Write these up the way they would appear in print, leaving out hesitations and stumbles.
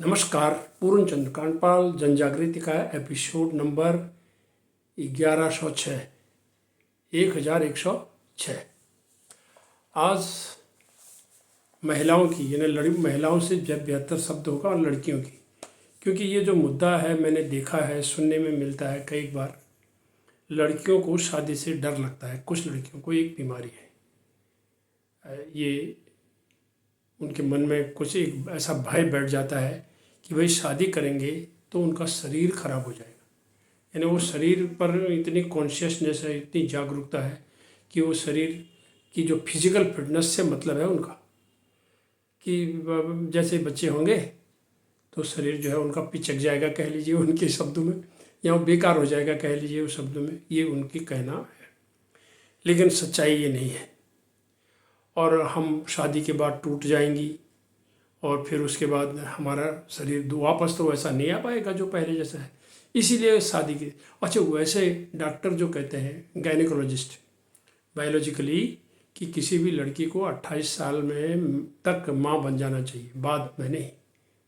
नमस्कार। पूर्णचंद्र कांडपाल जनजागृति का episode number 1106 1106। आज महिलाओं की यानी महिलाओं से जब बेहतर शब्द होगा और लड़कियों की, क्योंकि ये जो मुद्दा है मैंने देखा है, सुनने में मिलता है कई बार। लड़कियों को शादी से डर लगता है। कुछ लड़कियों को एक बीमारी है, ये उनके मन में कुछ एक ऐसा भय बैठ जाता है कि भाई शादी करेंगे तो उनका शरीर खराब हो जाएगा। यानी वो शरीर पर इतनी कॉन्शियसनेस है, इतनी जागरूकता है कि वो शरीर की जो फिजिकल फिटनेस से मतलब है उनका, कि जैसे बच्चे होंगे तो शरीर जो है उनका पिचक जाएगा कह लीजिए उनके शब्दों में, या वो बेकार हो जाएगा कह लीजिए उस शब्दों में। ये उनकी कहना है, लेकिन सच्चाई ये नहीं है। और हम शादी के बाद टूट जाएंगी और फिर उसके बाद हमारा शरीर वापस तो वैसा नहीं आ पाएगा जो पहले जैसा है। इसीलिए शादी के अच्छा, वैसे डॉक्टर जो कहते हैं गायनेकोलॉजिस्ट बायोलॉजिकली कि किसी भी लड़की को 28 साल में तक माँ बन जाना चाहिए, बाद में नहीं।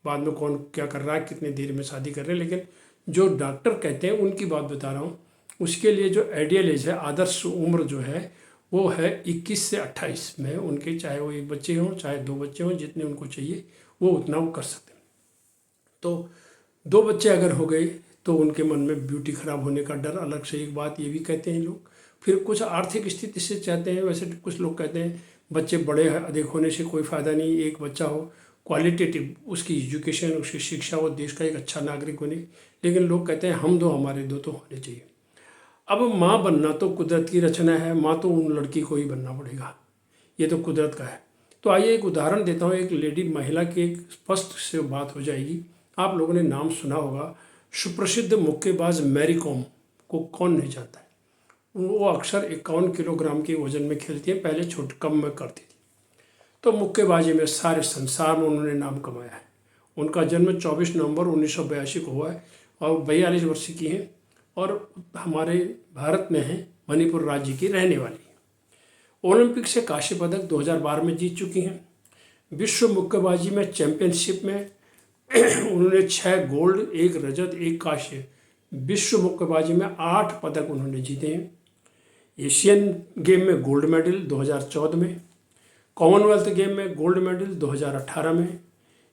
बाद में कौन क्या कर रहा है, कितने देर में शादी कर रहे हैं, लेकिन जो डॉक्टर कहते हैं उनकी बात बता रहा हूँ। उसके लिए जो आइडियल एज है, आदर्श उम्र जो है वो है 21 से 28 में उनके, चाहे वो एक बच्चे हों चाहे दो बच्चे हों, जितने उनको चाहिए वो उतना वो कर सकते हैं। तो दो बच्चे अगर हो गए तो उनके मन में ब्यूटी खराब होने का डर अलग से एक बात ये भी कहते हैं लोग। फिर कुछ आर्थिक स्थिति से चाहते हैं, वैसे कुछ लोग कहते हैं बच्चे बड़े अधिक होने से कोई फ़ायदा नहीं, एक बच्चा हो, क्वालिटेटिव उसकी एजुकेशन, उसकी शिक्षा, वो देश का एक अच्छा नागरिक होने। लेकिन लोग कहते हैं हम दो, हमारे दो तो होने चाहिए। अब माँ बनना तो कुदरत की रचना है, माँ तो उन लड़की को ही बनना पड़ेगा, ये तो कुदरत का है। तो आइए एक उदाहरण देता हूँ। एक लेडी महिला की एक स्पष्ट से बात हो जाएगी। आप लोगों ने नाम सुना होगा, सुप्रसिद्ध मुक्केबाज मैरी कॉम को कौन नहीं जानता है। वो अक्सर 51 किलोग्राम के वजन में खेलती है, पहले कम में करती थी। तो मुक्केबाजी में सारे संसार में उन्होंने नाम कमाया है। उनका जन्म 24 नवंबर 1982 को हुआ है और 42 वर्ष की हैं और हमारे भारत में है, मणिपुर राज्य की रहने वाली। ओलंपिक से कांस्य पदक 2012 में जीत चुकी हैं। विश्व मुक्केबाजी में चैंपियनशिप में उन्होंने 6 गोल्ड, 1 रजत, 1 कांस्य, विश्व मुक्केबाजी में 8 पदक उन्होंने जीते हैं। एशियन गेम में गोल्ड मेडल 2014 में, कॉमनवेल्थ गेम में गोल्ड मेडल 2018 में,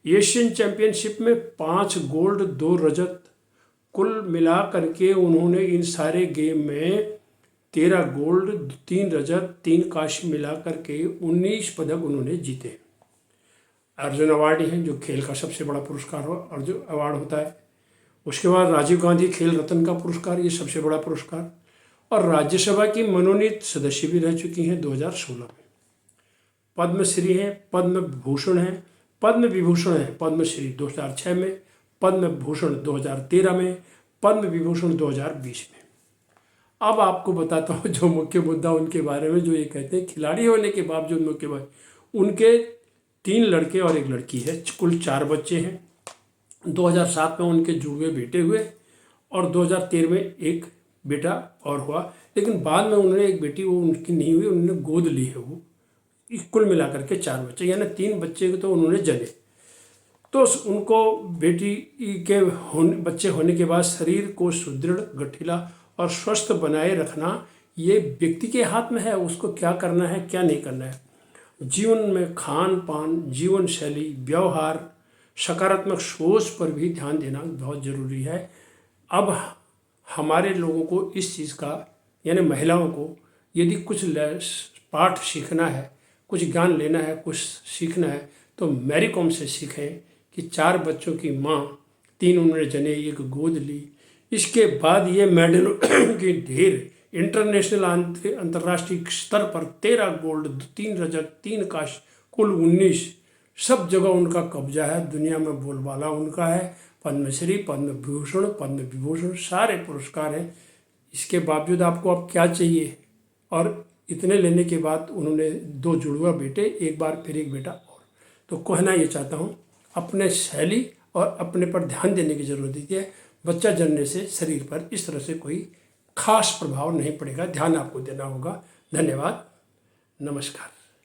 एशियन चैंपियनशिप में 5 गोल्ड, 2 रजत, कुल मिला करके उन्होंने इन सारे गेम में 13 गोल्ड, 3 रजत, 3 कांस्य मिला करके 19 पदक उन्होंने जीते। अर्जुन अवार्ड हैं, जो खेल का सबसे बड़ा पुरस्कार हो, अर्जुन अवार्ड होता है। उसके बाद राजीव गांधी खेल रत्न का पुरस्कार, ये सबसे बड़ा पुरस्कार। और राज्यसभा की मनोनीत सदस्य भी रह चुकी हैं 2016 में। पद्मश्री हैं, पद्म भूषण हैं, पद्म विभूषण हैं, पद्मश्री 2006 में, पद्म भूषण 2013 में, पद्म विभूषण 2020 में। अब आपको बताता हूँ जो मुख्य मुद्दा उनके बारे में, जो ये कहते हैं खिलाड़ी होने के बावजूद मुक्केबाज, उनके 3 लड़के और 1 लड़की है, कुल 4 बच्चे हैं। 2007 में उनके जुड़वे बेटे हुए और 2013 में एक बेटा और हुआ, लेकिन बाद में उन्होंने एक बेटी, वो उनकी नहीं हुई, उन्होंने गोद ली है वो। कुल मिलाकर के 4 बच्चे, यानी 3 बच्चे तो उन्होंने जने। तो उनको बेटी के बच्चे होने के बाद शरीर को सुदृढ़, गठीला और स्वस्थ बनाए रखना ये व्यक्ति के हाथ में है, उसको क्या करना है क्या नहीं करना है। जीवन में खान पान, जीवन शैली, व्यवहार, सकारात्मक सोच पर भी ध्यान देना बहुत ज़रूरी है। अब हमारे लोगों को इस चीज़ का, यानी महिलाओं को यदि कुछ पाठ सीखना है, कुछ ज्ञान लेना है, कुछ सीखना है, तो मैरी कॉम से सीखें कि 4 बच्चों की माँ, 3 उन्होंने जने, 1 गोद ली। इसके बाद ये मेडल की ढेर, इंटरनेशनल अंतर्राष्ट्रीय स्तर पर 13 गोल्ड, 3 रजत, 3 कांस्य, कुल 19, सब जगह उनका कब्जा है, दुनिया में बोलबाला उनका है। पद्मश्री, पद्म भूषण, पद्म विभूषण, सारे पुरस्कार हैं। इसके बावजूद आपको अब क्या चाहिए। और इतने लेने के बाद उन्होंने 2 जुड़वा बेटे, एक बार फिर एक बेटा और। तो कहना ये चाहता हूँ, अपने शैली और अपने पर ध्यान देने की ज़रूरत है। बच्चा जनने से शरीर पर इस तरह से कोई खास प्रभाव नहीं पड़ेगा, ध्यान आपको देना होगा। धन्यवाद, नमस्कार।